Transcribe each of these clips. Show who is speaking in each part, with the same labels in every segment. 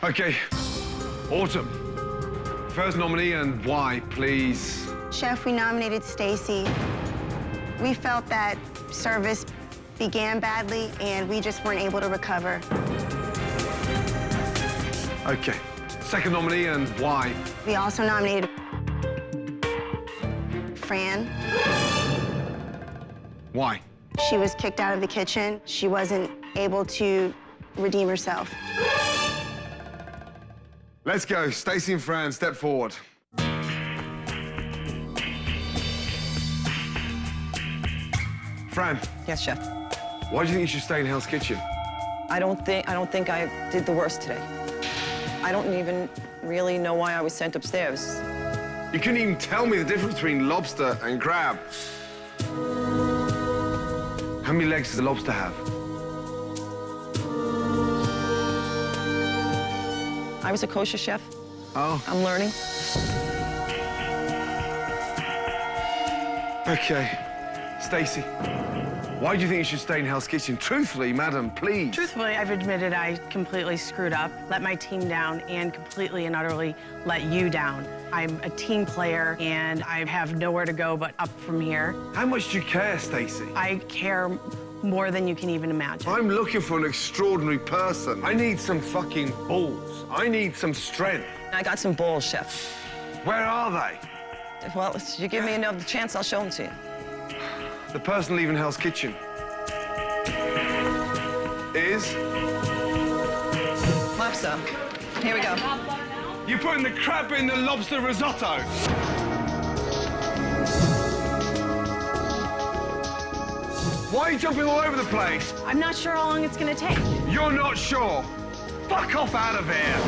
Speaker 1: Okay, Autumn. First nominee and why, please?
Speaker 2: Chef, we nominated Stacy. We felt that service began badly and we just weren't able to recover.
Speaker 1: Okay, second nominee and why?
Speaker 2: We also nominated Fran.
Speaker 1: Why?
Speaker 2: She was kicked out of the kitchen. She wasn't able to redeem herself.
Speaker 1: Let's go. Stacy and Fran, step forward. Fran.
Speaker 3: Yes, Chef.
Speaker 1: Why do you think you should stay in Hell's Kitchen?
Speaker 3: I don't think I did the worst today. I don't even really know why I was sent upstairs.
Speaker 1: You couldn't even tell me the difference between lobster and crab. How many legs does a lobster have?
Speaker 3: I was a kosher chef.
Speaker 1: Oh.
Speaker 3: I'm learning.
Speaker 1: Okay. Stacy, why do you think you should stay in Hell's Kitchen? Truthfully, madam, please.
Speaker 4: Truthfully, I've admitted I completely screwed up, let my team down, and completely and utterly let you down. I'm a team player, and I have nowhere to go but up from here.
Speaker 1: How much do you care, Stacy?
Speaker 4: I care more than you can even imagine.
Speaker 1: I'm looking for an extraordinary person. I need some fucking balls. I need some strength.
Speaker 3: I got some balls, Chef.
Speaker 1: Where are they?
Speaker 3: Well, if you give me another chance, I'll show them to you.
Speaker 1: The person leaving Hell's Kitchen is...
Speaker 3: Lobster. Here we go.
Speaker 1: You're putting the crab in the lobster risotto. Why are you jumping all over the place?
Speaker 4: I'm not sure how long it's gonna take.
Speaker 1: You're not sure? Fuck off out of here.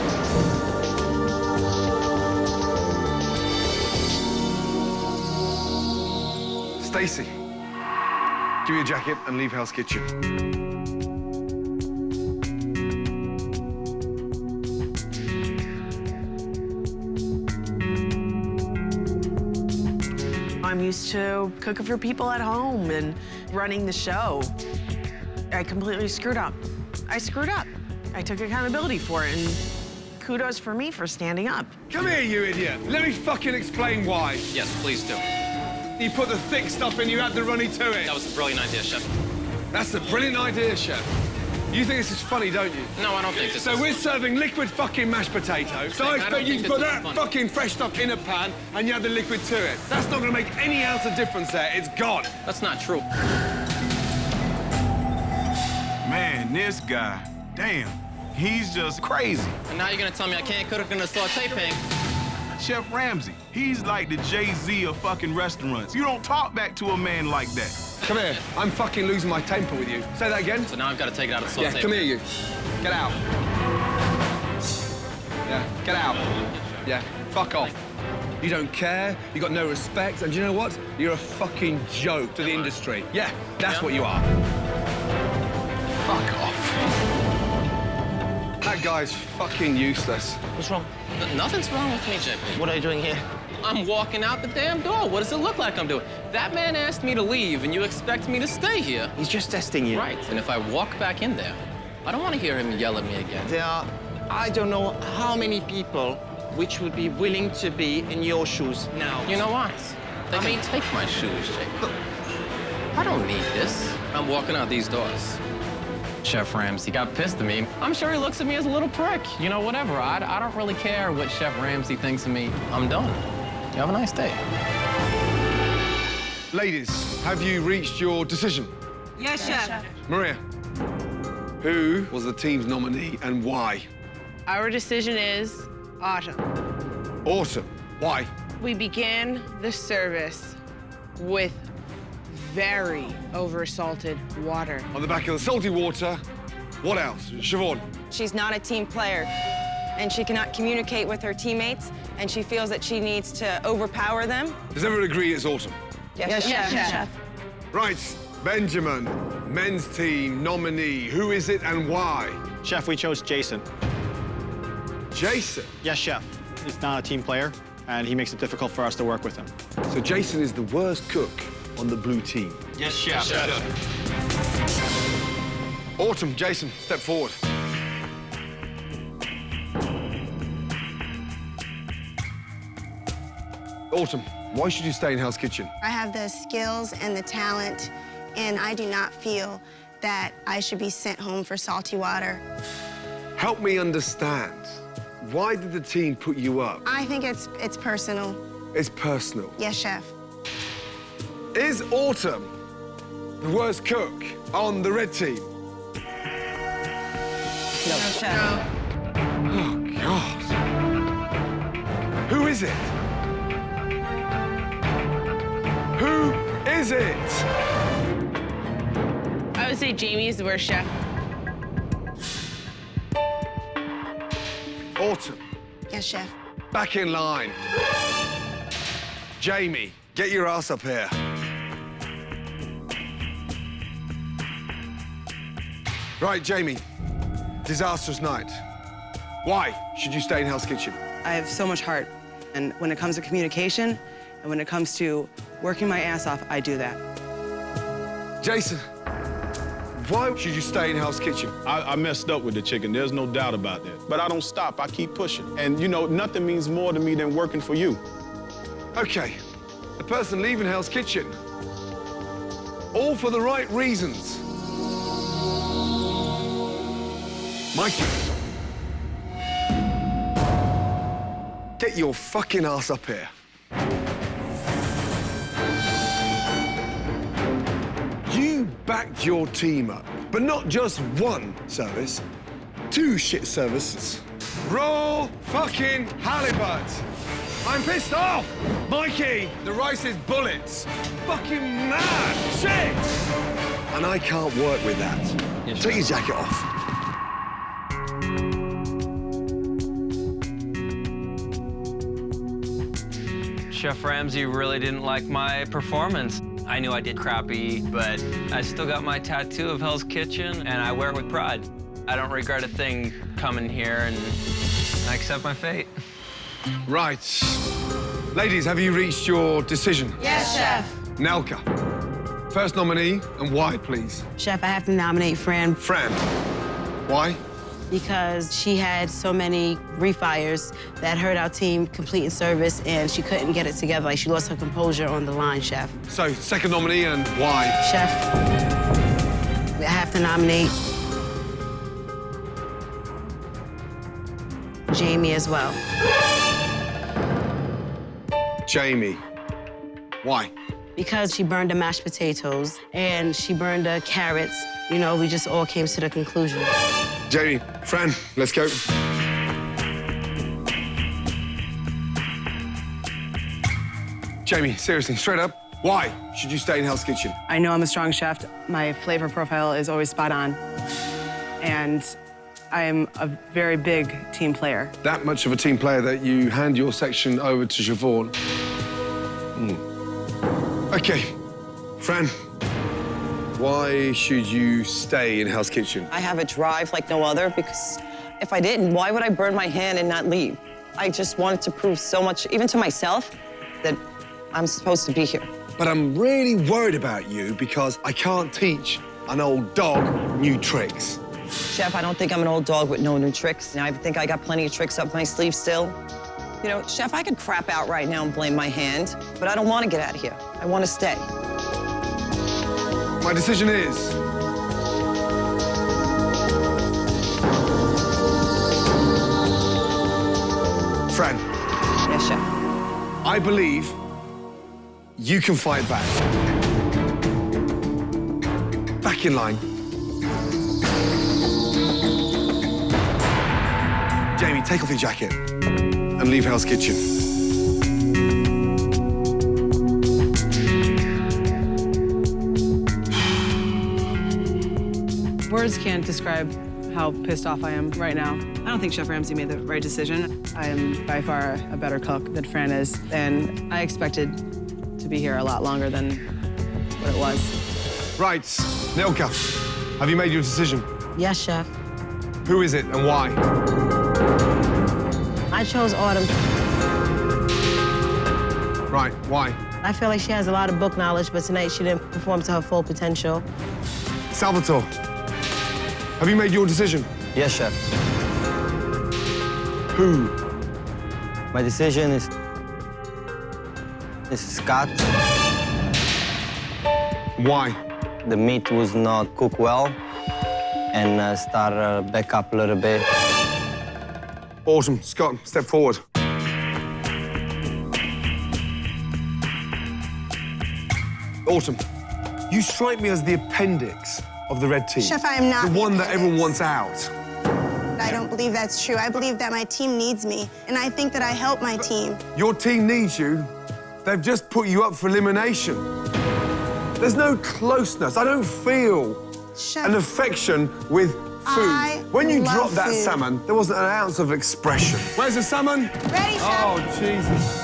Speaker 1: Stacy, give me a jacket and leave Hell's Kitchen.
Speaker 4: I'm used to cooking for people at home and running the show. I completely screwed up. I screwed up. I took accountability for it, and kudos for me for standing up.
Speaker 1: Come here, you idiot. Let me fucking explain why.
Speaker 5: Yes, please do.
Speaker 1: You put the thick stuff in, you add the runny to it.
Speaker 5: That was a brilliant idea, Chef.
Speaker 1: That's a brilliant idea, Chef. You think this is funny, don't you?
Speaker 5: No, I don't think this is.
Speaker 1: So we're serving liquid fucking mashed potatoes. So I expect you to put that fucking fresh stuff in a pan and you add the liquid to it. That's not gonna make any ounce of difference there. It's gone.
Speaker 5: That's not true.
Speaker 6: Man, this guy, damn, he's just crazy.
Speaker 5: And now you're gonna tell me I can't cook in a saute pan?
Speaker 6: Chef Ramsay, he's like the Jay-Z of fucking restaurants. You don't talk back to a man like that.
Speaker 1: Come here. I'm fucking losing my temper with you. Say that again.
Speaker 5: So now I've got to take it out of the saute
Speaker 1: Yeah, come here, you. Get out. Yeah, get out. Yeah, fuck off. You don't care, you got no respect, and you know what? You're a fucking joke to the industry. Yeah, that's what you are. Fuck off. That guy's fucking useless.
Speaker 5: What's wrong? Nothing's wrong with me, JP.
Speaker 7: What are you doing here?
Speaker 5: I'm walking out the damn door. What does it look like I'm doing? That man asked me to leave, and you expect me to stay here.
Speaker 7: He's just testing you.
Speaker 5: Right, and if I walk back in there, I don't want to hear him yell at me again.
Speaker 7: There are, I don't know how many people which would be willing to be in your shoes now.
Speaker 5: You know what? They may take my shoes, JP. I don't need this. I'm walking out these doors. Chef Ramsay got pissed at me. I'm sure he looks at me as a little prick. You know, whatever. I don't really care what Chef Ramsay thinks of me. I'm done. You have a nice day.
Speaker 1: Ladies, have you reached your decision?
Speaker 4: Yes, Chef.
Speaker 1: Maria, who was the team's nominee and why?
Speaker 8: Our decision is Autumn.
Speaker 1: Autumn. Why?
Speaker 8: We began the service with very oversalted water.
Speaker 1: On the back of the salty water, what else? Siobhan.
Speaker 3: She's not a team player, and she cannot communicate with her teammates, and she feels that she needs to overpower them.
Speaker 1: Does everyone agree it's Autumn?
Speaker 3: Yes,
Speaker 8: Chef.
Speaker 1: Right, Benjamin, men's team nominee. Who is it and why?
Speaker 9: Chef, we chose Jason.
Speaker 1: Jason?
Speaker 9: Yes, Chef. He's not a team player, and he makes it difficult for us to work with him.
Speaker 1: So Jason is the worst cook on the blue team.
Speaker 6: Yes, Chef.
Speaker 1: Autumn, Jason, step forward. Autumn, why should you stay in Hell's Kitchen?
Speaker 2: I have the skills and the talent, and I do not feel that I should be sent home for salty water.
Speaker 1: Help me understand. Why did the team put you up?
Speaker 2: I think it's personal.
Speaker 1: It's personal.
Speaker 2: Yes, chef.
Speaker 1: Is Autumn the worst cook on the red team?
Speaker 3: No, chef.
Speaker 1: Oh, God. Who is it? Who is it?
Speaker 8: I would say Jamie is the worst chef.
Speaker 1: Autumn,
Speaker 2: Yes, chef.
Speaker 1: back in line. Jamie, get your ass up here. Right, Jamie, disastrous night. Why should you stay in Hell's Kitchen?
Speaker 3: I have so much heart. And when it comes to communication and when it comes to working my ass off, I do that.
Speaker 1: Jason, why should you stay in Hell's Kitchen?
Speaker 6: I messed up with the chicken, there's no doubt about that. But I don't stop, I keep pushing. And you know, nothing means more to me than working for you.
Speaker 1: Okay, the person leaving Hell's Kitchen, all for the right reasons. Mikey, get your fucking ass up here. You backed your team up, but not just one service, 2 shit services. Raw fucking halibut. I'm pissed off. Mikey, the rice is bullets. Fucking mad. Shit. And I can't work with that. Take your jacket off.
Speaker 10: Chef Ramsay really didn't like my performance. I knew I did crappy, but I still got my tattoo of Hell's Kitchen, and I wear it with pride. I don't regret a thing coming here, and I accept my fate.
Speaker 1: Right. Ladies, have you reached your decision?
Speaker 3: Yes, chef.
Speaker 1: Nelka, first nominee, and why, please?
Speaker 11: Chef, I have to nominate Fran
Speaker 1: Fran. Why?
Speaker 11: because she had so many refires that hurt our team completing service, and she couldn't get it together. Like, she lost her composure on the line, Chef.
Speaker 1: So, second nominee, and why?
Speaker 11: Chef, I have to nominate Jamie as well.
Speaker 1: Jamie. Why?
Speaker 11: Because she burned the mashed potatoes and she burned the carrots. You know, we just all came to the conclusion.
Speaker 1: Jamie, Fran, let's go. Jamie, seriously, straight up, why should you stay in Hell's Kitchen?
Speaker 3: I know I'm a strong chef. My flavor profile is always spot on. And I'm a very big team player.
Speaker 1: That much of a team player that you hand your section over to Siobhan. Okay, Fran, why should you stay in Hell's Kitchen?
Speaker 12: I have a drive like no other, because if I didn't, why would I burn my hand and not leave? I just wanted to prove so much, even to myself, that I'm supposed to be here.
Speaker 1: But I'm really worried about you because I can't teach an old dog new tricks.
Speaker 12: Chef, I don't think I'm an old dog with no new tricks. And I think I got plenty of tricks up my sleeve still. You know, Chef, I could crap out right now and blame my hand, but I don't want to get out of here. I want to stay.
Speaker 1: My decision is... Fran.
Speaker 12: Yes, Chef.
Speaker 1: I believe you can fight back. Back in line. Jamie, take off your jacket and leave Hell's Kitchen.
Speaker 3: Words can't describe how pissed off I am right now. I don't think Chef Ramsay made the right decision. I am by far a better cook than Fran is, and I expected to be here a lot longer than what it was.
Speaker 1: Right, Nilka, have you made your decision?
Speaker 11: Yes, Chef.
Speaker 1: Who is it and why?
Speaker 11: I chose Autumn.
Speaker 1: Right, why?
Speaker 11: I feel like she has a lot of book knowledge, but tonight she didn't perform to her full potential.
Speaker 1: Salvatore, have you made your decision?
Speaker 13: Yes, Chef.
Speaker 1: Who?
Speaker 13: My decision is
Speaker 7: This is Scott.
Speaker 1: Why?
Speaker 7: The meat was not cooked well and started back up a little bit.
Speaker 1: Awesome. Scott, step forward. Autumn, you strike me as the appendix of the red team.
Speaker 2: Chef, I am not
Speaker 1: the one that everyone
Speaker 2: appendix.
Speaker 1: wants out.
Speaker 2: I don't believe that's true. I believe that my team needs me, and I think that I help my team.
Speaker 1: Your team needs you. They've just put you up for elimination. There's no closeness. I don't feel
Speaker 2: Chef,
Speaker 1: an affection with food.
Speaker 2: I
Speaker 1: When you
Speaker 2: love
Speaker 1: dropped that
Speaker 2: food.
Speaker 1: salmon, there wasn't an ounce of expression. Where's the salmon?
Speaker 2: Ready, Chef?
Speaker 1: Oh, Jesus.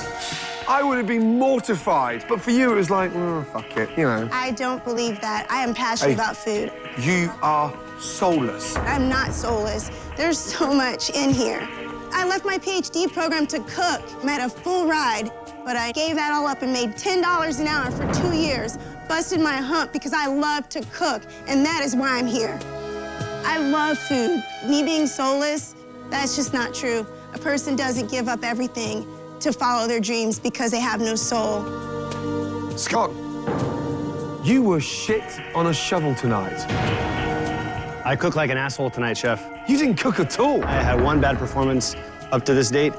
Speaker 1: I would have been mortified, but for you, it was like, fuck it, you know.
Speaker 2: I don't believe that. I am passionate
Speaker 1: Hey.
Speaker 2: about food.
Speaker 1: You are soulless.
Speaker 2: I'm not soulless. There's so much in here. I left my PhD program to cook. I had a full ride, but I gave that all up and made $10 an hour for 2 years. Busted my hump because I love to cook, and that is why I'm here. I love food. Me being soulless, that's just not true. A person doesn't give up everything to follow their dreams because they have no soul.
Speaker 1: Scott, you were shit on a shovel tonight.
Speaker 9: I cook like an asshole tonight, Chef.
Speaker 1: You didn't cook at all.
Speaker 9: I had one bad performance up to this date.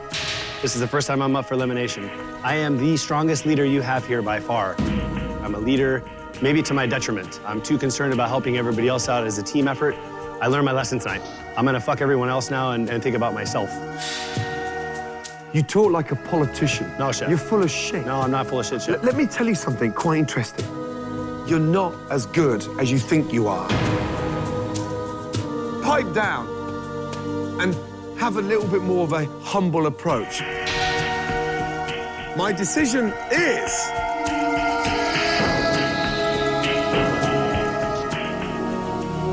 Speaker 9: This is the first time I'm up for elimination. I am the strongest leader you have here by far. I'm a leader, maybe to my detriment. I'm too concerned about helping everybody else out as a team effort. I learned my lesson tonight. I'm gonna fuck everyone else now and think about myself.
Speaker 1: You talk like a politician.
Speaker 9: No, Chef.
Speaker 1: You're full of shit.
Speaker 9: No, I'm not full of shit, Chef.
Speaker 1: Let me tell you something quite interesting. You're not as good as you think you are. Pipe down and have a little bit more of a humble approach. My decision is...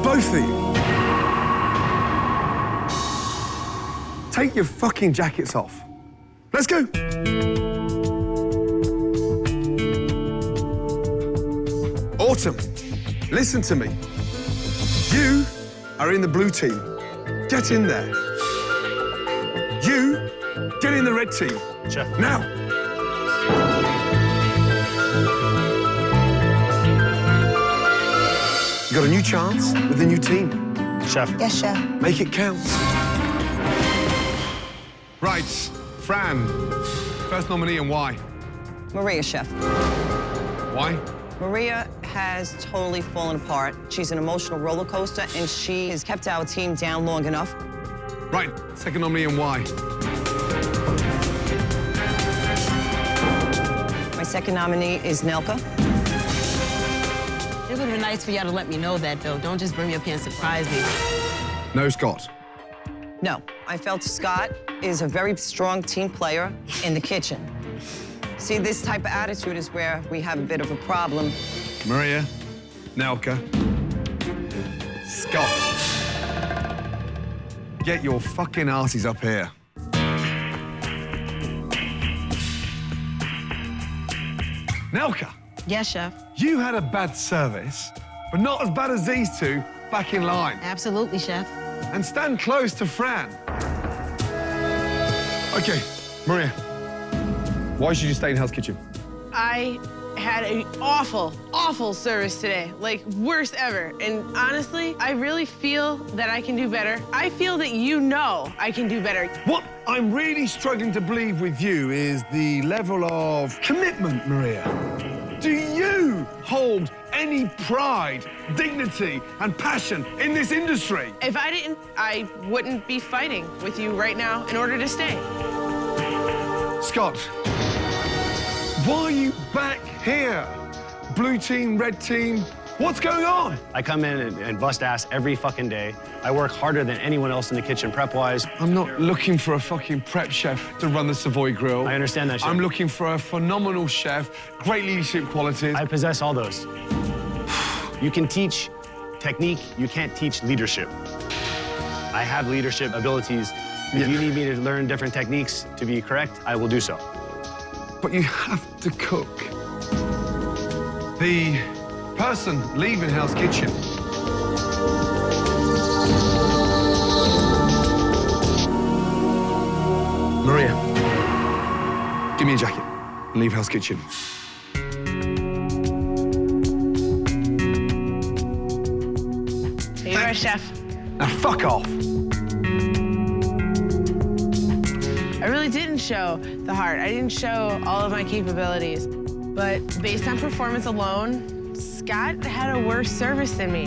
Speaker 1: both of you. Take your fucking jackets off. Let's go. Autumn, listen to me. You are in the blue team. Get in there. You, get in the red team.
Speaker 9: Chef.
Speaker 1: Now. You got a new chance with a new team.
Speaker 9: Chef.
Speaker 2: Yes, Chef.
Speaker 1: Make it count. Right, Fran, first nominee and why?
Speaker 12: Maria, Chef.
Speaker 1: Why?
Speaker 12: Maria has totally fallen apart. She's an emotional roller coaster, and she has kept our team down long enough.
Speaker 1: Right, second nominee and why?
Speaker 12: My second nominee is Nelka.
Speaker 11: It would have been nice for y'all to let me know that, though. Don't just bring me up here and surprise me.
Speaker 1: No, Scott.
Speaker 12: No, I felt Scott is a very strong team player in the kitchen. See, this type of attitude is where we have a bit of a problem.
Speaker 1: Maria, Nelka, Scott. Get your fucking arses up here. Nelka,
Speaker 11: Yes, Chef.
Speaker 1: you had a bad service, but not as bad as these two back in line.
Speaker 11: Absolutely, Chef.
Speaker 1: And stand close to Fran. Okay, Maria, why should you stay in Hell's Kitchen?
Speaker 8: I had an awful, awful service today. Like, worst ever. And honestly, I really feel that I can do better. I feel that you know I can do better.
Speaker 1: What I'm really struggling to believe with you is the level of commitment, Maria. Do you hold any pride, dignity, and passion in this industry?
Speaker 8: If I didn't, I wouldn't be fighting with you right now in order to stay.
Speaker 1: Scott, why are you back here? Blue team, red team, what's going on?
Speaker 9: I come in and bust ass every fucking day. I work harder than anyone else in the kitchen prep-wise.
Speaker 1: I'm not looking for a fucking prep chef to run the Savoy Grill.
Speaker 9: I understand that, Chef.
Speaker 1: I'm looking for a phenomenal chef, great leadership qualities.
Speaker 9: I possess all those. You can teach technique, you can't teach leadership. I have leadership abilities. If you need me to learn different techniques to be correct, I will do so.
Speaker 1: But you have to cook. The person leaving Hell's Kitchen. Maria, give me a jacket. and leave Hell's Kitchen.
Speaker 8: Here you are, Chef.
Speaker 1: Now fuck off.
Speaker 8: I really didn't show the heart. I didn't show all of my capabilities. But based on performance alone, Scott had a worse service than me.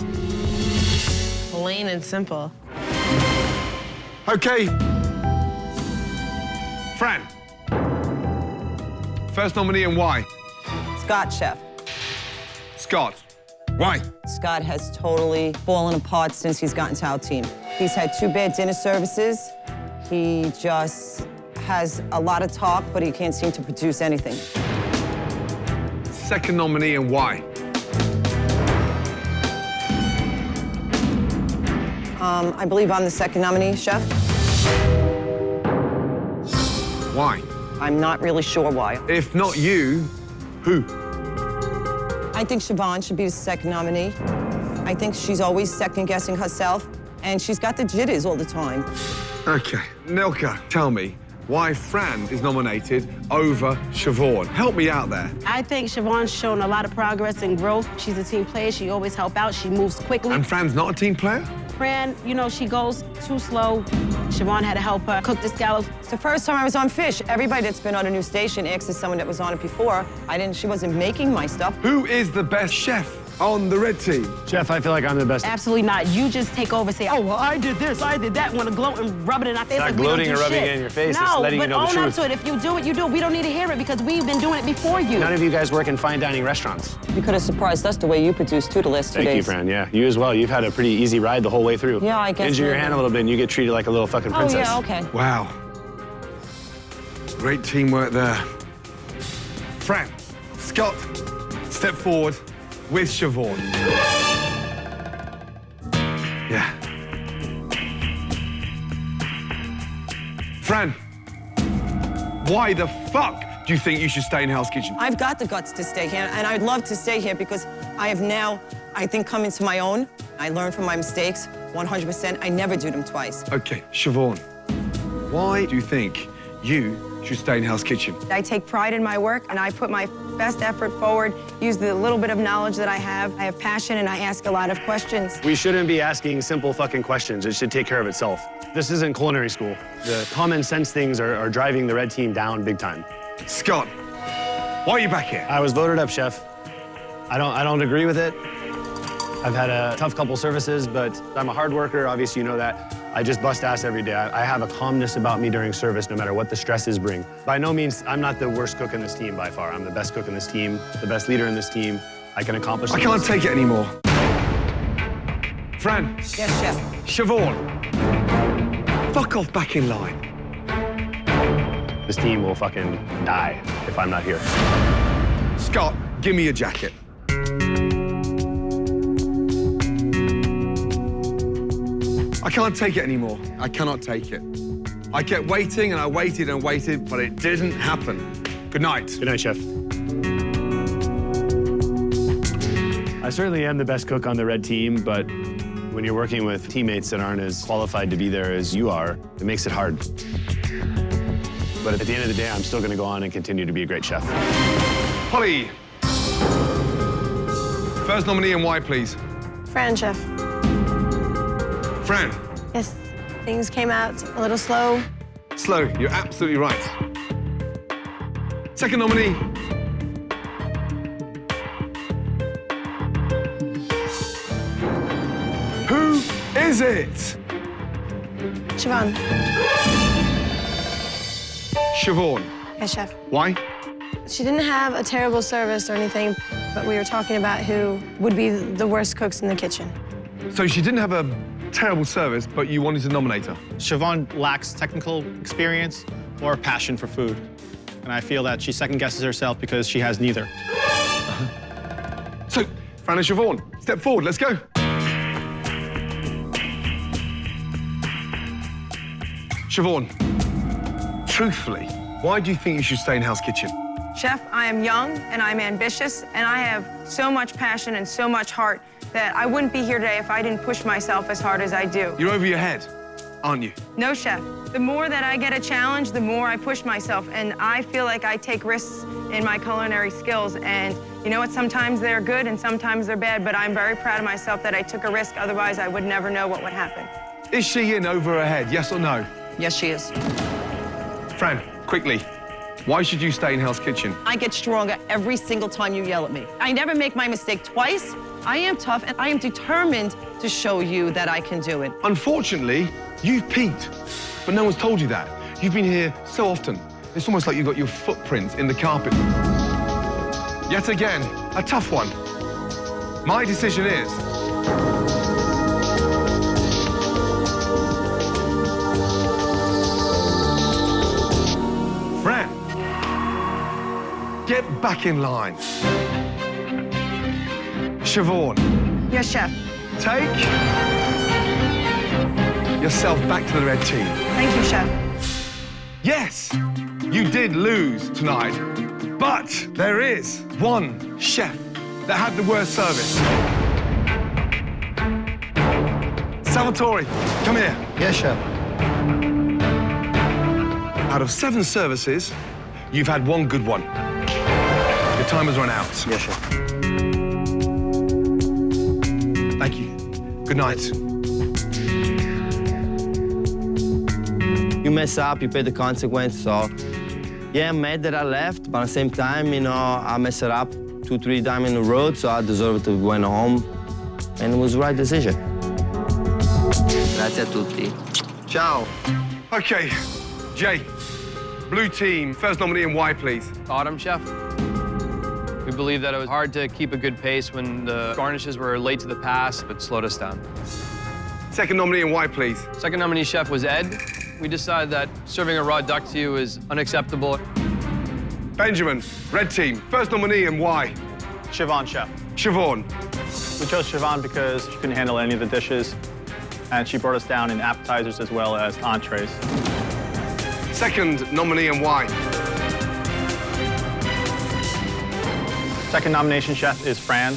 Speaker 8: Plain and simple.
Speaker 1: Okay. Fran. First nominee and why?
Speaker 12: Scott, Chef.
Speaker 1: Scott. Why?
Speaker 12: Scott has totally fallen apart since he's gotten to our team. He's had 2 bad dinner services. He just has a lot of talk, but he can't seem to produce anything.
Speaker 1: Second nominee and why?
Speaker 12: I believe I'm the second nominee, Chef.
Speaker 1: Why?
Speaker 12: I'm not really sure why.
Speaker 1: If not you, who?
Speaker 12: I think Siobhan should be the second nominee. I think she's always second-guessing herself, and she's got the jitters all the time.
Speaker 1: Okay. Nilka, tell me why Fran is nominated over Siobhan. Help me out there.
Speaker 11: I think Siobhan's shown a lot of progress and growth. She's a team player. She always helps out. She moves quickly.
Speaker 1: And Fran's not a team player?
Speaker 11: Fran, you know, she goes too slow. Siobhan had to help her cook the scallops.
Speaker 12: It's the first time I was on Fish. Everybody that's been on a new station asks someone that was on it before. She wasn't making my stuff.
Speaker 1: Who is the best chef on the red team?
Speaker 9: Chef, I feel like I'm the best.
Speaker 11: Absolutely not. You just take over and say, oh, well, I did this, I did that, want to gloat and rub it in our face.
Speaker 9: It's not
Speaker 11: like we don't
Speaker 9: gloating
Speaker 11: do
Speaker 9: or rubbing
Speaker 11: shit.
Speaker 9: it in your face,
Speaker 11: No,
Speaker 9: it's letting you know the
Speaker 11: but own up
Speaker 9: truth.
Speaker 11: to it. If you do it, you do it. We don't need to hear it because we've been doing it before you.
Speaker 9: None of you guys work in fine dining restaurants.
Speaker 12: You could have surprised us the way you produced too the last 2 days.
Speaker 9: Thank you, Fran. Yeah, you as well. You've had a pretty easy ride the whole way through.
Speaker 12: Yeah, I guess
Speaker 9: Injure your
Speaker 12: maybe.
Speaker 9: hand a little bit and you get treated like a little fucking princess.
Speaker 12: Oh, yeah, okay.
Speaker 1: Wow. Great teamwork there. Fran, Scott, step forward with Siobhan. Yeah. Fran, why the fuck do you think you should stay in Hell's Kitchen?
Speaker 12: I've got the guts to stay here, and I'd love to stay here because I have now, I think, come into my own. I learn from my mistakes 100%. I never do them twice.
Speaker 1: Okay, Siobhan, why do you think you should stay in Hell's Kitchen?
Speaker 13: I take pride in my work, and I put my best effort forward, use the little bit of knowledge that I have. I have passion, and I ask a lot of questions.
Speaker 9: We shouldn't be asking simple fucking questions. It should take care of itself. This isn't culinary school. The common sense things are driving the red team down big time.
Speaker 1: Scott, why are you back here?
Speaker 9: I was voted up, Chef. I don't agree with it. I've had a tough couple services, but I'm a hard worker. Obviously, you know that. I just bust ass every day. I have a calmness about me during service, no matter what the stresses bring. By no means, I'm not the worst cook in this team by far. I'm the best cook in this team, the best leader in this team. I can accomplish
Speaker 1: I
Speaker 9: things.
Speaker 1: can't take it anymore. Fran.
Speaker 12: Yes, Chef.
Speaker 1: Siobhan. Fuck off back in line.
Speaker 9: This team will fucking die if I'm not here.
Speaker 1: Scott, give me your jacket. I can't take it anymore. I cannot take it. I kept waiting and I waited and waited, but it didn't happen. Good night.
Speaker 9: Good night, Chef. I certainly am the best cook on the red team, but when you're working with teammates that aren't as qualified to be there as you are, it makes it hard. But at the end of the day, I'm still gonna go on and continue to be a great chef.
Speaker 1: Holly. First nominee and why, please?
Speaker 13: Fran, Chef.
Speaker 1: Fran.
Speaker 13: Yes, things came out a little slow.
Speaker 1: Slow, you're absolutely right. Second nominee. Who is it?
Speaker 13: Siobhan.
Speaker 1: Siobhan.
Speaker 13: Yes, Chef.
Speaker 1: Why?
Speaker 13: She didn't have a terrible service or anything, but we were talking about who would be the worst cooks in the kitchen.
Speaker 1: So she didn't have a terrible service, but you wanted to nominate her.
Speaker 14: Siobhan lacks technical experience or passion for food. And I feel that she second-guesses herself because she has neither.
Speaker 1: So, Fran and Siobhan, step forward, let's go. Siobhan, truthfully, why do you think you should stay in Hell's Kitchen?
Speaker 13: Chef, I am young and I'm ambitious and I have so much passion and so much heart that I wouldn't be here today if I didn't push myself as hard as I do.
Speaker 1: You're over your head. aren't you?
Speaker 13: No, chef. The more that I get a challenge, the more I push myself, and I feel like I take risks in my culinary skills, and you know what? Sometimes they're good and sometimes they're bad, but I'm very proud of myself that I took a risk, otherwise I would never know what would happen.
Speaker 1: Is she in over her head, yes or no?
Speaker 12: Yes, she is.
Speaker 1: Fran, quickly, why should you stay in Hell's Kitchen?
Speaker 12: I get stronger every single time you yell at me. I never make my mistake twice. I am tough, and I am determined to show you that I can do it.
Speaker 1: Unfortunately, you've peaked, but no one's told you that. You've been here so often. It's almost like you've got your footprints in the carpet. Yet again, a tough one. My decision is... Fran, get back in line. Siobhan.
Speaker 13: Yes, chef.
Speaker 1: Take yourself back to the red team.
Speaker 13: Thank you, chef.
Speaker 1: Yes, you did lose tonight, but there is one chef that had the worst service. Salvatore, come here.
Speaker 9: Yes, chef.
Speaker 1: Out of 7 services, you've had one good one. Your time has run out.
Speaker 9: Yes, chef.
Speaker 1: Thank you. Good night.
Speaker 15: You mess up, you pay the consequence, so... Yeah, I'm mad that I left, but at the same time, you know, I messed it up 2-3 times in a row, so I deserve to go home. And it was the right decision. Grazie a tutti.
Speaker 1: Ciao. Okay, Jay, blue team, first nominee and why, please?
Speaker 16: Autumn, chef. We believe that it was hard to keep a good pace when the garnishes were late to the pass, but slowed us down.
Speaker 1: Second nominee and why, please?
Speaker 16: Second nominee, chef, was Ed. We decided that serving a raw duck to you is unacceptable.
Speaker 1: Benjamin, red team, first nominee and why?
Speaker 14: Siobhan, chef.
Speaker 1: Siobhan.
Speaker 14: We chose Siobhan because she couldn't handle any of the dishes, and she brought us down in appetizers as well as entrees.
Speaker 1: Second nominee and why?
Speaker 14: Second nomination, chef, is Fran.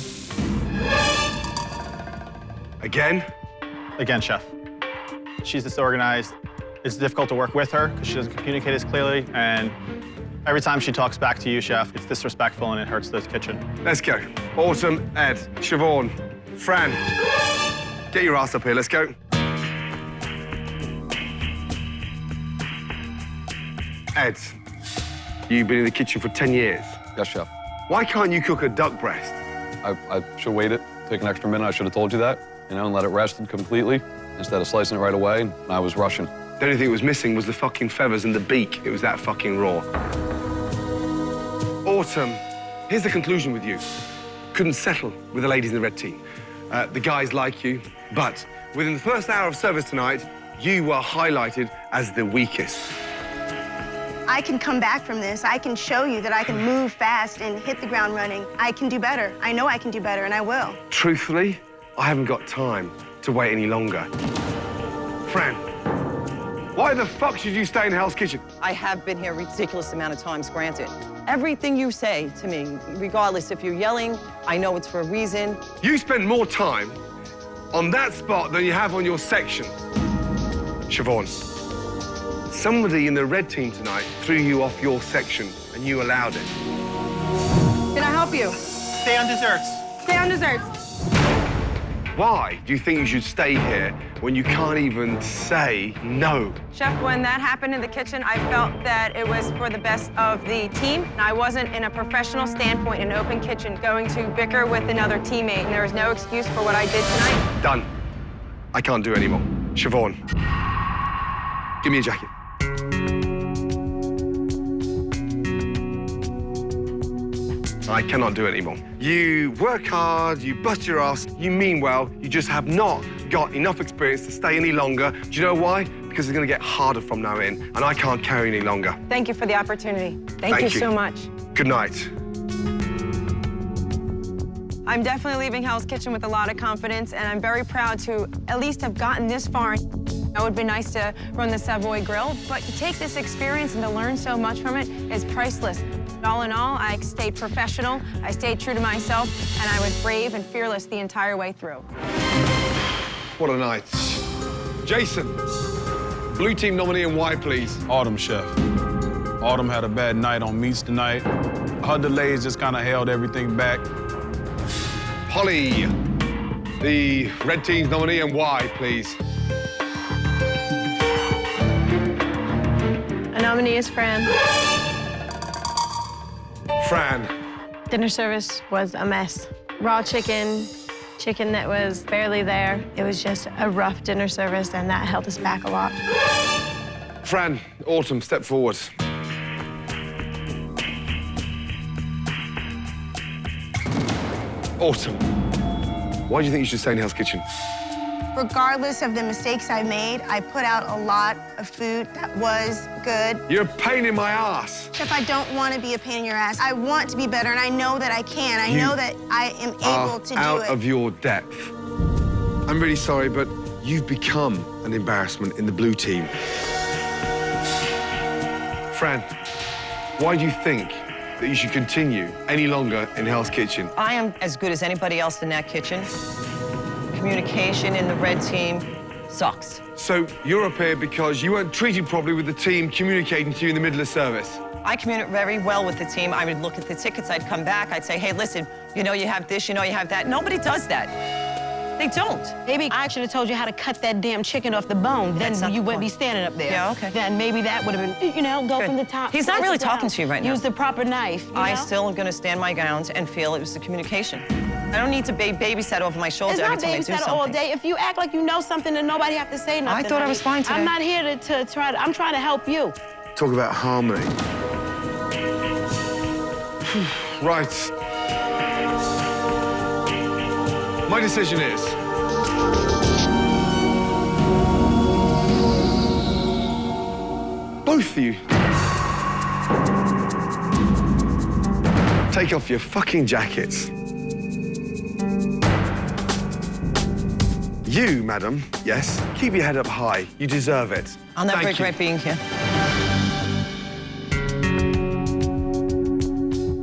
Speaker 1: Again?
Speaker 14: Again, chef. She's disorganized. It's difficult to work with her because she doesn't communicate as clearly, and every time she talks back to you, chef, it's disrespectful and it hurts the kitchen.
Speaker 1: Let's go. Autumn, Ed, Siobhan, Fran. Get your ass up here, let's go. Ed, you've been in the kitchen for 10 years.
Speaker 17: Yes, chef.
Speaker 1: Why can't you cook a duck breast?
Speaker 17: I should have waited, take an extra minute. I should have told you that, you know, and let it rest completely instead of slicing it right away, and I was rushing.
Speaker 1: The only thing that was missing was the fucking feathers and the beak. It was that fucking raw. Autumn, here's the conclusion with you. Couldn't settle with the ladies in the red team. The guys like you, but within the first hour of service tonight, you were highlighted as the weakest.
Speaker 2: I can come back from this. I can show you that I can move fast and hit the ground running. I can do better. I know I can do better, and I will.
Speaker 1: Truthfully, I haven't got time to wait any longer. Fran, why the fuck should you stay in Hell's Kitchen?
Speaker 12: I have been here a ridiculous amount of times, granted. Everything you say to me, regardless if you're yelling, I know it's for a reason.
Speaker 1: You spend more time on that spot than you have on your section. Siobhan, somebody in the red team tonight threw you off your section and you allowed it.
Speaker 13: Can I help you?
Speaker 14: Stay on desserts.
Speaker 13: Stay on desserts.
Speaker 1: Why do you think you should stay here when you can't even say no?
Speaker 13: Chef, when that happened in the kitchen, I felt that it was for the best of the team. I wasn't in a professional standpoint in an open kitchen going to bicker with another teammate, and there was no excuse for what I did tonight.
Speaker 1: Done. I can't do anymore. Siobhan, give me a jacket. I cannot do it anymore. You work hard, you bust your ass, you mean well, you just have not got enough experience to stay any longer. Do you know why? Because it's gonna get harder from now in, and I can't carry any longer.
Speaker 13: Thank you for the opportunity. Thank you so much.
Speaker 1: Good night.
Speaker 13: I'm definitely leaving Hell's Kitchen with a lot of confidence, and I'm very proud to at least have gotten this far. It would be nice to run the Savoy Grill, but to take this experience and to learn so much from it is priceless. All in all, I stayed professional, I stayed true to myself, and I was brave and fearless the entire way through.
Speaker 1: What a night. Jason, Blue team nominee and why, please?
Speaker 6: Autumn, Chef. Autumn had a bad night on meats tonight. Her delays just kind of held everything back.
Speaker 1: Holly, the red team's nominee and why, please?
Speaker 8: A nominee is Fran.
Speaker 1: Fran.
Speaker 8: Dinner service was a mess. Raw chicken that was barely there. It was just a rough dinner service, and that held us back a lot.
Speaker 1: Fran, Autumn, step forward. Autumn, why do you think you should stay in Hell's Kitchen?
Speaker 2: Regardless of the mistakes I made, I put out a lot of food that was good.
Speaker 1: You're a pain in my ass.
Speaker 2: Chef, I don't want to be a pain in your ass. I want to be better, and I know that I can. I know that I am able to do it.
Speaker 1: Out of your depth. I'm really sorry, but you've become an embarrassment in the blue team. Fran, why do you think that you should continue any longer in Hell's Kitchen?
Speaker 12: I am as good as anybody else in that kitchen. Communication in the red team sucks.
Speaker 1: So you're up here because you weren't treated properly with the team communicating to you in the middle of service?
Speaker 12: I communicate very well with the team. I would look at the tickets, I'd come back, I'd say, hey, listen, you know you have this, you know you have that. Nobody does that. They don't.
Speaker 11: Maybe I should have told you how to cut that damn chicken off the bone. Then you wouldn't be standing up there.
Speaker 12: Yeah, okay.
Speaker 11: Then maybe that would have been, you know, go from the top.
Speaker 12: He's not
Speaker 11: slice
Speaker 12: really
Speaker 11: it down.
Speaker 12: talking to you right now.
Speaker 11: Use the proper knife.
Speaker 12: I still am going to stand my ground and feel it was the communication. I don't need to babysit over my shoulder every time I do something.
Speaker 11: It's not babysitter all day. If you act like you know something, then nobody have to say nothing.
Speaker 12: I thought I was fine today.
Speaker 11: I'm not here to try to, I'm trying to help you.
Speaker 1: Talk about harmony. Right. My decision is... both of you take off your fucking jackets. You, madam, yes, keep your head up high. You deserve it.
Speaker 12: I'll never
Speaker 1: Thank
Speaker 12: regret being here.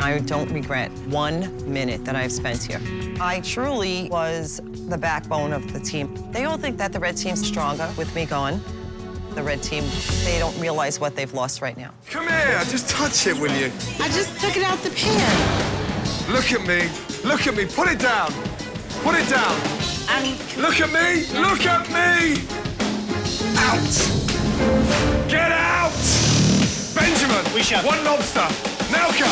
Speaker 12: I don't regret 1 minute that I've spent here. I truly was the backbone of the team. They all think that the red team's stronger with me gone. The red team, they don't realize what they've lost right now.
Speaker 1: Come here, just touch it, will you?
Speaker 11: I just took it out the pan.
Speaker 1: Look at me, look at me, put it down. Put it down. Look at me, look at me. Out. Get out. Benjamin, one lobster. Nelka,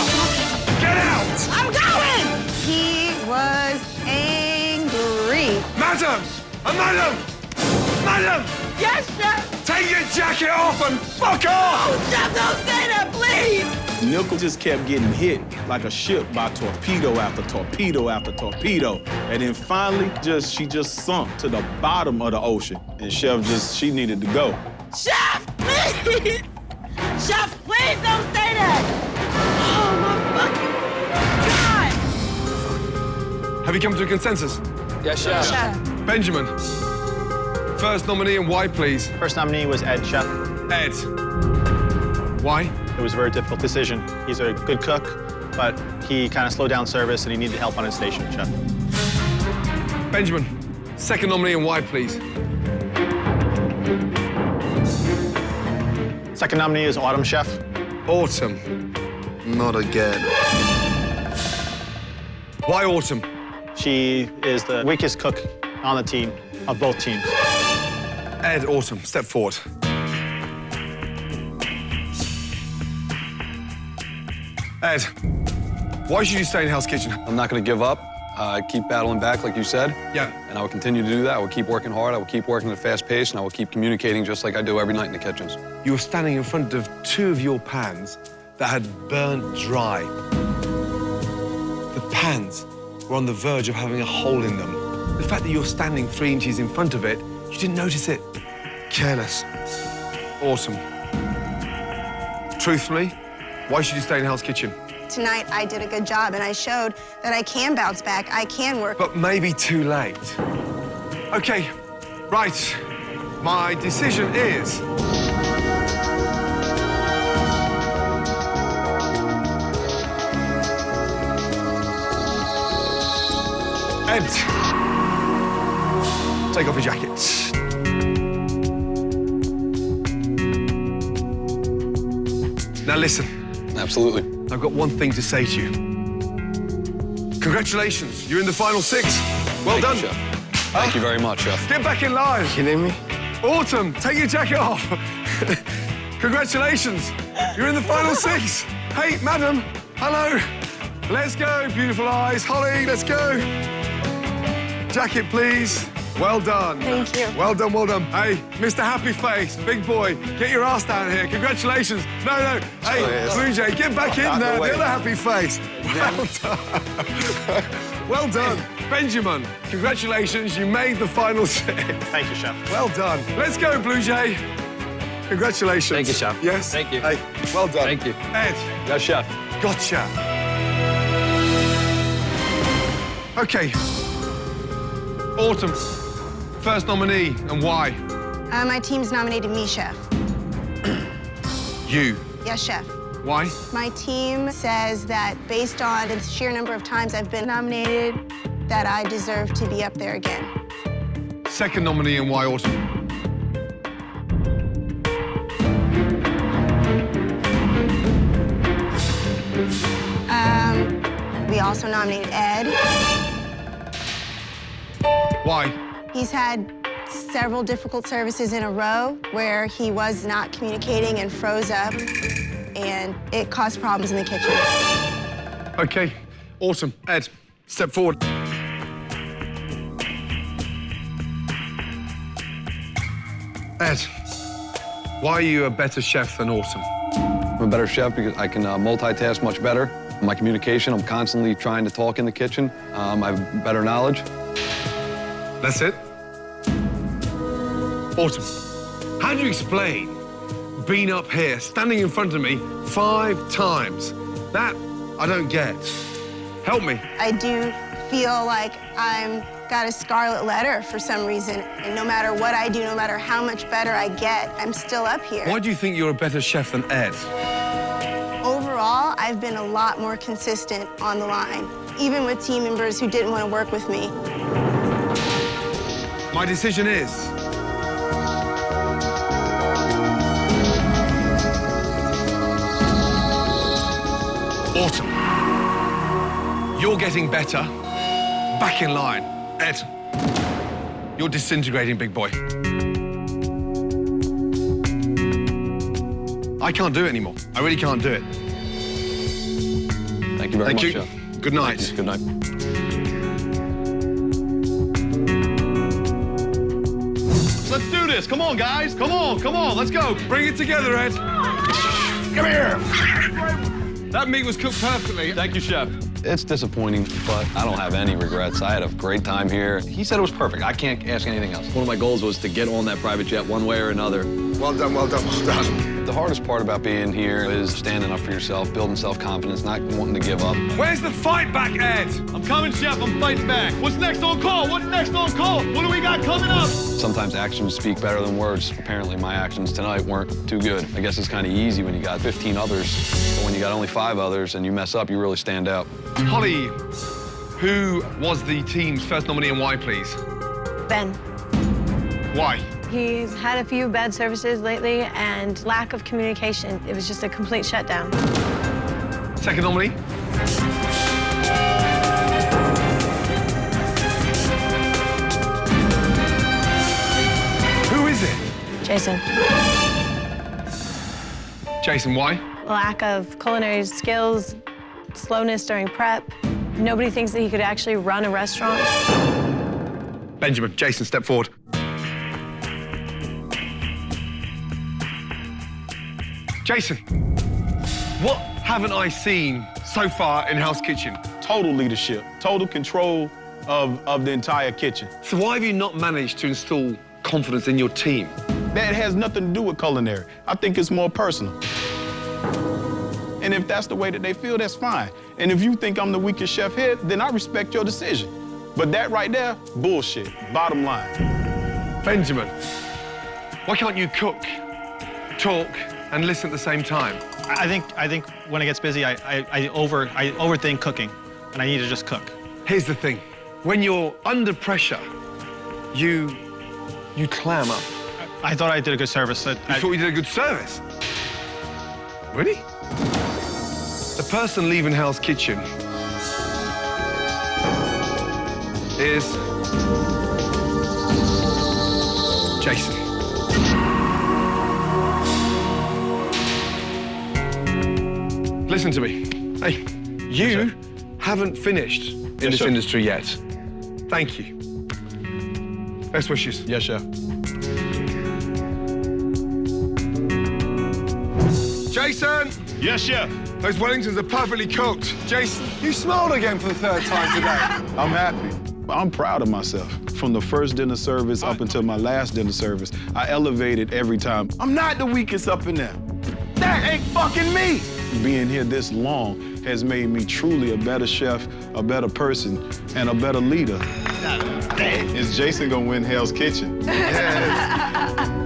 Speaker 1: get out.
Speaker 2: I'm going. He was angry.
Speaker 1: Madam, madam, madam.
Speaker 11: Yes, Chef.
Speaker 1: Take your jacket off and fuck off.
Speaker 11: Oh, Chef, don't say that, please.
Speaker 18: Nickel just kept getting hit like a ship by torpedo after torpedo after torpedo. And then finally, she just sunk to the bottom of the ocean. And Chef she needed to go.
Speaker 11: Chef, please! Chef, please don't say that! Oh, my fucking God!
Speaker 1: Have you come to a consensus?
Speaker 16: Yes, Chef.
Speaker 1: Benjamin, first nominee and why, please?
Speaker 14: First nominee was Ed, Chef.
Speaker 1: Ed. Why?
Speaker 14: It was a very difficult decision. He's a good cook, but he kind of slowed down service and he needed help on his station, Chef.
Speaker 1: Benjamin, second nominee and why, please?
Speaker 14: Second nominee is Autumn, Chef.
Speaker 1: Autumn. Not again. Why Autumn?
Speaker 14: She is the weakest cook on the team, of both teams.
Speaker 1: Ed, Autumn, step forward. Ed, why should you stay in Hell's Kitchen?
Speaker 17: I'm not going to give up. Keep battling back, like you said.
Speaker 1: Yeah.
Speaker 17: And I will continue to do that. I will keep working hard. I will keep working at a fast pace, and I will keep communicating just like I do every night in the kitchens.
Speaker 1: You were standing in front of two of your pans that had burnt dry. The pans were on the verge of having a hole in them. The fact that you're standing 3 inches in front of it, you didn't notice it. Careless. Awesome. Truthfully, why should you stay in Hell's Kitchen?
Speaker 2: Tonight, I did a good job, and I showed that I can bounce back, I can work.
Speaker 1: But maybe too late. Okay, right. My decision is... Ed, take off your jacket. Now listen.
Speaker 17: Absolutely.
Speaker 1: I've got one thing to say to you. Congratulations, you're in the final 6. Well done.
Speaker 17: Thank you, Chef. Thank you very much, Chef.
Speaker 1: Get back in line.
Speaker 9: Kidding me?
Speaker 1: Autumn, take your jacket off. Congratulations, you're in the final 6. Hey, madam, hello. Let's go, beautiful eyes. Holly, let's go. Jacket, please. Well done.
Speaker 2: Thank you.
Speaker 1: Well done, well done. Hey, Mr. Happy Face, big boy, get your ass down here. Congratulations. No. Hey,
Speaker 9: yes.
Speaker 1: Blue Jay, get back in there.
Speaker 9: way.
Speaker 1: The other happy face. Well done. Well done. Benjamin, congratulations. You made the final 6.
Speaker 14: Thank you, Chef.
Speaker 1: Well done. Let's go, Blue Jay. Congratulations.
Speaker 16: Thank you, Chef.
Speaker 1: Yes?
Speaker 16: Thank you.
Speaker 1: Hey, well done.
Speaker 16: Thank you.
Speaker 1: Ed.
Speaker 16: Yes, Chef.
Speaker 1: Gotcha. Okay. Autumn, first nominee, and why?
Speaker 2: My team's nominated me, Chef.
Speaker 1: You.
Speaker 2: Yes, Chef.
Speaker 1: Why?
Speaker 2: My team says that based on the sheer number of times I've been nominated, that I deserve to be up there again.
Speaker 1: Second nominee, and why, Autumn?
Speaker 2: We also nominated Ed.
Speaker 1: Why?
Speaker 2: He's had several difficult services in a row where he was not communicating and froze up, and it caused problems in the kitchen.
Speaker 1: Okay. Autumn, Ed, step forward. Ed, why are you a better chef than Autumn?
Speaker 17: I'm a better chef because I can multitask much better. My communication, I'm constantly trying to talk in the kitchen. I have better knowledge.
Speaker 1: That's it? Autumn, how do you explain being up here, standing in front of me 5 times? That I don't get. Help me.
Speaker 2: I do feel like I'm got a scarlet letter for some reason. And no matter what I do, no matter how much better I get, I'm still up here.
Speaker 1: Why do you think you're a better chef than Ed?
Speaker 2: Overall, I've been a lot more consistent on the line, even with team members who didn't want to work with me.
Speaker 1: My decision is... Autumn, you're getting better. Back in line. Ed, you're disintegrating, big boy. I can't do it anymore. I really can't do it.
Speaker 17: Thank you very much, Chef.
Speaker 1: Good night.
Speaker 17: Thank you. Good night.
Speaker 1: Let's do this. Come on, guys. Come on. Let's go. Bring it together, Ed. Come here. That meat was cooked perfectly.
Speaker 16: Thank you, Chef.
Speaker 17: It's disappointing, but I don't have any regrets. I had a great time here. He said it was perfect. I can't ask anything else. One of my goals was to get on that private jet one way or another.
Speaker 1: Well done, well done, well done.
Speaker 17: The hardest part about being here is standing up for yourself, building self-confidence, not wanting to give up.
Speaker 1: Where's the fight back, Ed?
Speaker 16: I'm coming, Chef. I'm fighting back. What's next on call? What's next on call? What do we got coming up?
Speaker 17: Sometimes actions speak better than words. Apparently, my actions tonight weren't too good. I guess it's kind of easy when you got 15 others, but when you got only 5 others and you mess up, you really stand out.
Speaker 1: Holly, who was the team's first nominee and why, please?
Speaker 13: Ben.
Speaker 1: Why?
Speaker 13: He's had a few bad services lately and lack of communication. It was just a complete shutdown.
Speaker 1: Second nominee? Who is it?
Speaker 13: Jason.
Speaker 1: Jason, why?
Speaker 13: Lack of culinary skills, slowness during prep. Nobody thinks that he could actually run a restaurant.
Speaker 1: Benjamin, Jason, step forward. Jason, what haven't I seen so far in Hell's Kitchen?
Speaker 18: Total leadership, total control of the entire kitchen.
Speaker 1: So why have you not managed to instill confidence in your team?
Speaker 18: That has nothing to do with culinary. I think it's more personal. And if that's the way that they feel, that's fine. And if you think I'm the weakest chef here, then I respect your decision. But that right there, bullshit, bottom line.
Speaker 1: Benjamin, why can't you cook, talk, and listen at the same time?
Speaker 14: I think when it gets busy, I overthink cooking, and I need to just cook.
Speaker 1: Here's the thing. When you're under pressure, you clam up.
Speaker 14: I thought I did a good service.
Speaker 1: You thought you did a good service? Really? The person leaving Hell's Kitchen is Jason. Listen to me. Hey, you haven't finished in this industry yet. Thank you. Best wishes.
Speaker 18: Yes, chef.
Speaker 1: Jason!
Speaker 18: Yes, chef.
Speaker 1: Those Wellingtons are perfectly cooked. Jason, you smiled again for the third time today.
Speaker 18: I'm happy. I'm proud of myself. From the first dinner service up until my last dinner service, I elevated every time. I'm not the weakest up in there. That ain't fucking me. Being here this long has made me truly a better chef, a better person, and a better leader. Is Jason gonna win Hell's Kitchen? Yes.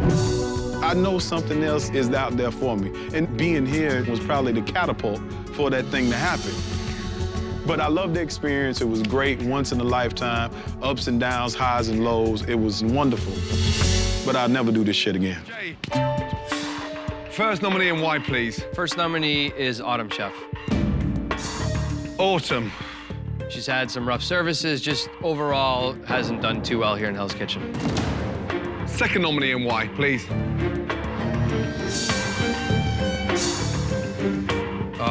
Speaker 18: I know something else is out there for me. And being here was probably the catapult for that thing to happen. But I loved the experience. It was great, once in a lifetime, ups and downs, highs and lows. It was wonderful. But I'll never do this shit again.
Speaker 1: Jay, first nominee and why, please?
Speaker 16: First nominee is Autumn, chef.
Speaker 1: Autumn.
Speaker 16: She's had some rough services, just overall hasn't done too well here in Hell's Kitchen.
Speaker 1: Second nominee and why, please?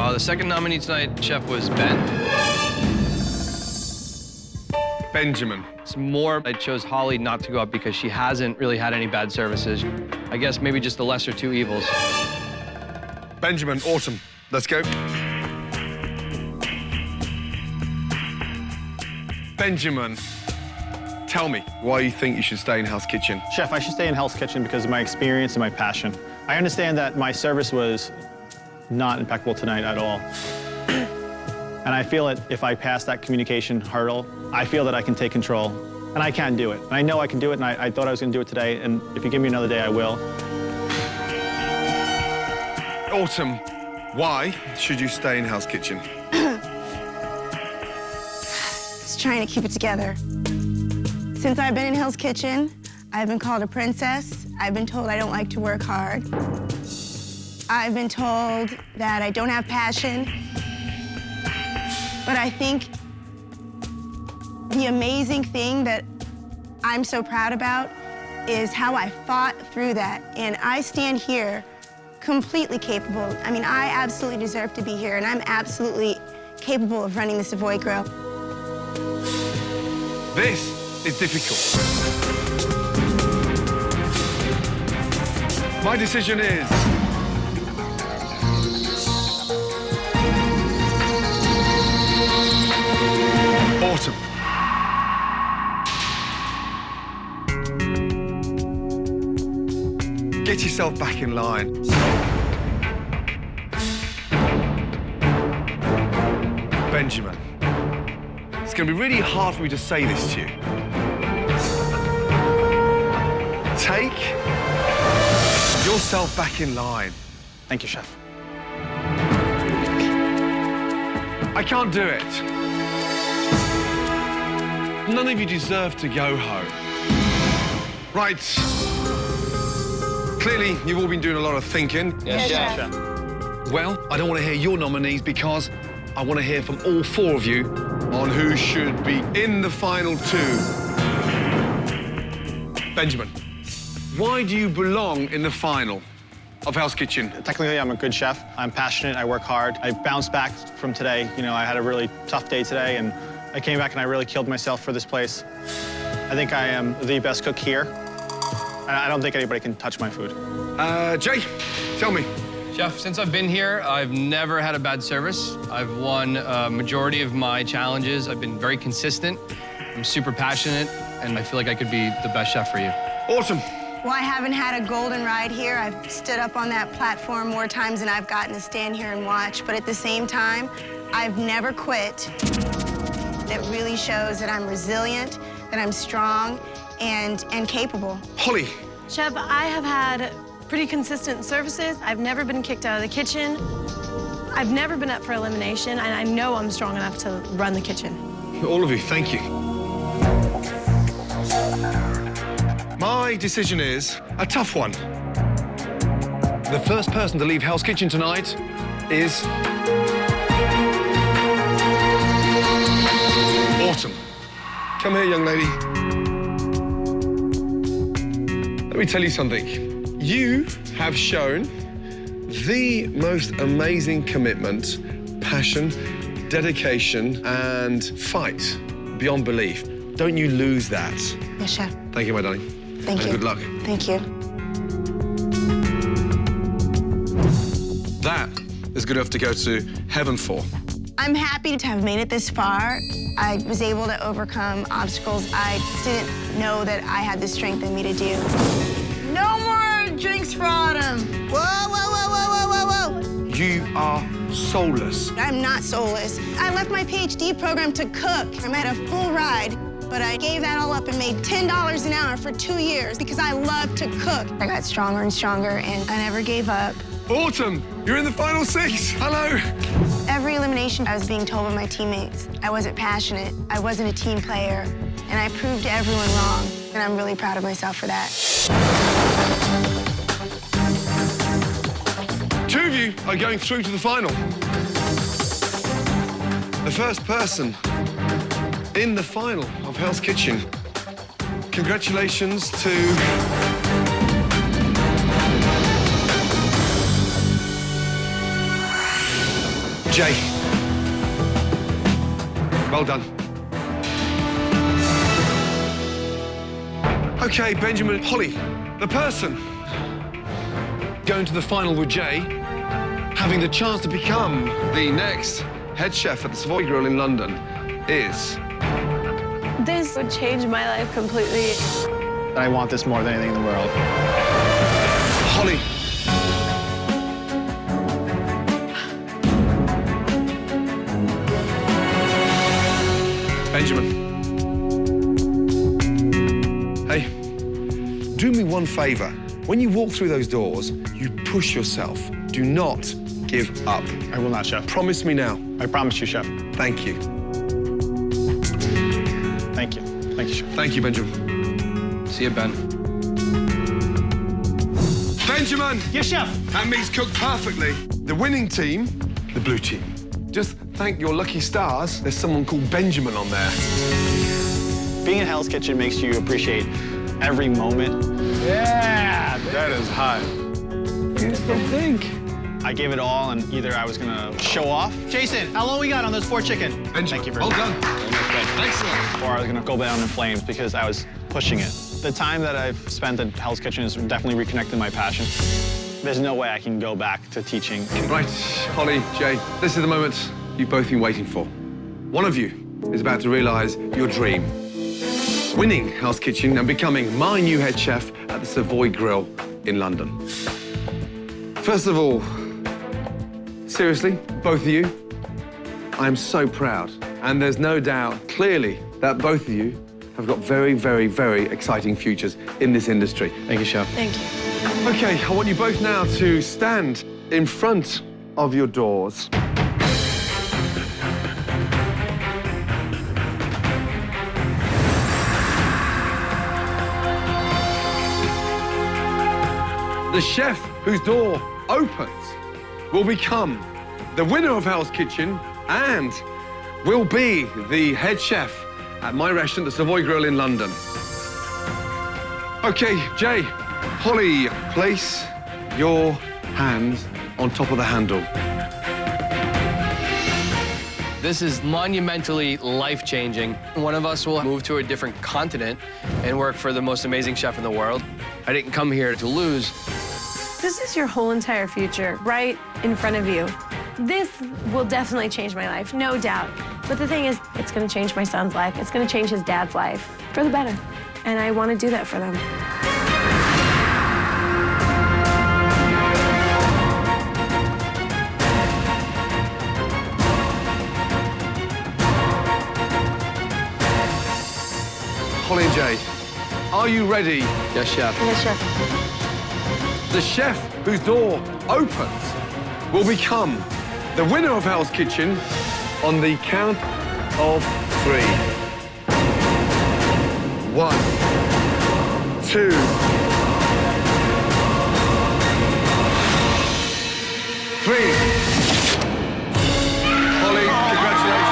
Speaker 16: The second nominee tonight, chef, was Ben.
Speaker 1: Benjamin.
Speaker 16: It's more, I chose Holly not to go up because she hasn't really had any bad services. I guess maybe just the lesser two evils.
Speaker 1: Benjamin, Autumn. Let's go. Benjamin, tell me why you think you should stay in Hell's Kitchen.
Speaker 14: Chef, I should stay in Hell's Kitchen because of my experience and my passion. I understand that my service was not impeccable tonight at all. And I feel that if I pass that communication hurdle, I feel that I can take control. And I can do it. And I know I can do it, and I thought I was gonna do it today, and if you give me another day, I will.
Speaker 1: Autumn, why should you stay in Hell's Kitchen?
Speaker 2: Just trying to keep it together. Since I've been in Hell's Kitchen, I've been called a princess. I've been told I don't like to work hard. I've been told that I don't have passion. But I think the amazing thing that I'm so proud about is how I fought through that. And I stand here completely capable. I mean, I absolutely deserve to be here, and I'm absolutely capable of running the Savoy Grill.
Speaker 1: This is difficult. My decision is... Autumn. Get yourself back in line. Benjamin, it's going to be really hard for me to say this to you. Take yourself back in line.
Speaker 14: Thank you, chef.
Speaker 1: I can't do it. None of you deserve to go home. Right. Clearly, you've all been doing a lot of thinking.
Speaker 16: Yes, chef.
Speaker 1: Well, I don't want to hear your nominees because I want to hear from all four of you on who should be in the final two. Benjamin, why do you belong in the final of Hell's Kitchen?
Speaker 14: Technically, I'm a good chef. I'm passionate, I work hard. I bounced back from today. You know, I had a really tough day today, and I came back and I really killed myself for this place. I think I am the best cook here. And I don't think anybody can touch my food.
Speaker 1: Jay, tell me.
Speaker 16: Chef, since I've been here, I've never had a bad service. I've won a majority of my challenges. I've been very consistent. I'm super passionate, and I feel like I could be the best chef for you.
Speaker 1: Awesome.
Speaker 2: Well, I haven't had a golden ride here. I've stood up on that platform more times than I've gotten to stand here and watch. But at the same time, I've never quit. That really shows that I'm resilient, that I'm strong, and capable.
Speaker 1: Holly.
Speaker 19: Chef, I have had pretty consistent services. I've never been kicked out of the kitchen. I've never been up for elimination, and I know I'm strong enough to run the kitchen.
Speaker 1: All of you, thank you. My decision is a tough one. The first person to leave Hell's Kitchen tonight is... Autumn. Come here, young lady. Let me tell you something. You have shown the most amazing commitment, passion, dedication, and fight beyond belief. Don't you lose that.
Speaker 2: Yes, Chef.
Speaker 1: Thank you, my darling.
Speaker 2: Thank you.
Speaker 1: And good luck.
Speaker 2: Thank you.
Speaker 1: That is good enough to go to heaven for.
Speaker 2: I'm happy to have made it this far. I was able to overcome obstacles I didn't know that I had the strength in me to do. No more drinks for Autumn. Whoa, whoa, whoa, whoa, whoa, whoa, whoa.
Speaker 1: You are soulless.
Speaker 2: I'm not soulless. I left my PhD program to cook. I had a full ride, but I gave that all up and made $10 an hour for 2 years because I love to cook. I got stronger and stronger, and I never gave up.
Speaker 1: Autumn, you're in the final 6. Hello.
Speaker 2: Every elimination, I was being told by my teammates I wasn't passionate, I wasn't a team player, and I proved everyone wrong, and I'm really proud of myself for that.
Speaker 1: 2 of you are going through to the final. The first person in the final of Hell's Kitchen. Congratulations to... Jay. Well done. Okay, Benjamin, Holly, the person going to the final with Jay, having the chance to become the next head chef at the Savoy Grill in London, is...
Speaker 19: This would change my life completely.
Speaker 14: I want this more than anything in the world.
Speaker 1: Holly. Benjamin. Hey, do me one favor. When you walk through those doors, you push yourself. Do not give up.
Speaker 14: I will not, Chef.
Speaker 1: Promise me now.
Speaker 14: I promise you, Chef.
Speaker 1: Thank you.
Speaker 14: Thank you. Thank you, Chef.
Speaker 1: Thank you, Benjamin. See you, Ben. Benjamin!
Speaker 14: Yes, Chef.
Speaker 1: That meat's cooked perfectly. The winning team, the blue team. Just thank your lucky stars there's someone called Benjamin on there.
Speaker 14: Being in Hell's Kitchen makes you appreciate every moment.
Speaker 18: Yeah, that is hot.
Speaker 1: Here's the thing.
Speaker 14: I gave it all, and either I was gonna show off. Jason, how long we got on those 4 chicken?
Speaker 1: Benjamin,
Speaker 14: thank you for
Speaker 1: well done.
Speaker 14: Excellent. Or I was gonna go down in flames because I was pushing it. The time that I've spent at Hell's Kitchen has definitely reconnected my passion. There's no way I can go back to teaching.
Speaker 1: Right, Holly, Jay, this is the moment you've both been waiting for. One of you is about to realize your dream. Winning Hell's Kitchen and becoming my new head chef at the Savoy Grill in London. First of all, seriously, both of you, I am so proud. And there's no doubt, clearly, that both of you have got very, very, very exciting futures in this industry.
Speaker 14: Thank you, Chef.
Speaker 19: Thank you.
Speaker 1: Okay, I want you both now to stand in front of your doors. The chef whose door opens will become the winner of Hell's Kitchen and will be the head chef at my restaurant, the Savoy Grill in London. Okay, Jay, Holly, place your hands on top of the handle.
Speaker 16: This is monumentally life-changing. One of us will move to a different continent and work for the most amazing chef in the world. I didn't come here to lose.
Speaker 19: This is your whole entire future right in front of you. This will definitely change my life, no doubt. But the thing is, it's gonna change my son's life. It's gonna change his dad's life for the better. And I wanna do that for them.
Speaker 1: Holly and Jay, are you ready?
Speaker 16: Yes, chef.
Speaker 19: Yes, chef.
Speaker 1: The chef whose door opens will become the winner of Hell's Kitchen on the count of 3. 1, 2. 3. Holly, congratulations.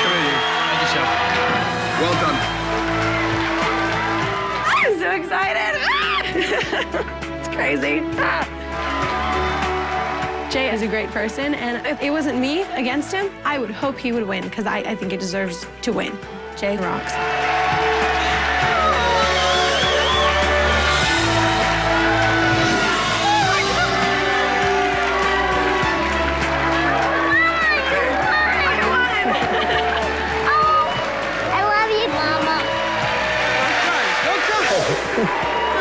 Speaker 16: Come here, you. Thank you, Chef.
Speaker 1: Well done.
Speaker 19: I'm so excited. It's crazy. Jay is a great person, and if it wasn't me against him, I would hope he would win, because I think he deserves to win. Jay rocks.
Speaker 20: I love you, Mama.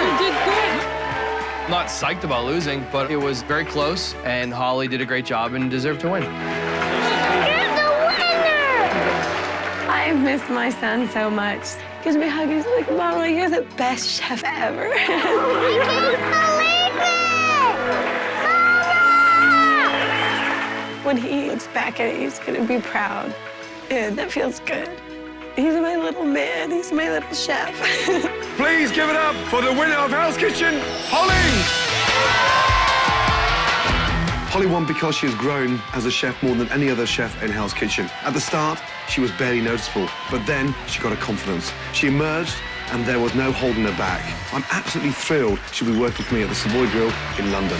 Speaker 16: You did good. I'm not psyched about losing, but it was very close, and Holly did a great job and deserved to win.
Speaker 19: I miss my son so much. He gives me a hug. He's like, Mama, you're the best chef ever.
Speaker 20: I can't believe it!
Speaker 19: When he looks back at it, he's gonna be proud. And that feels good. He's my little man. He's my little chef.
Speaker 1: Please give it up for the winner of Hell's Kitchen, Holly! Holly won because she has grown as a chef more than any other chef in Hell's Kitchen. At the start, she was barely noticeable, but then she got her confidence. She emerged, and there was no holding her back. I'm absolutely thrilled she'll be working with me at the Savoy Grill in London.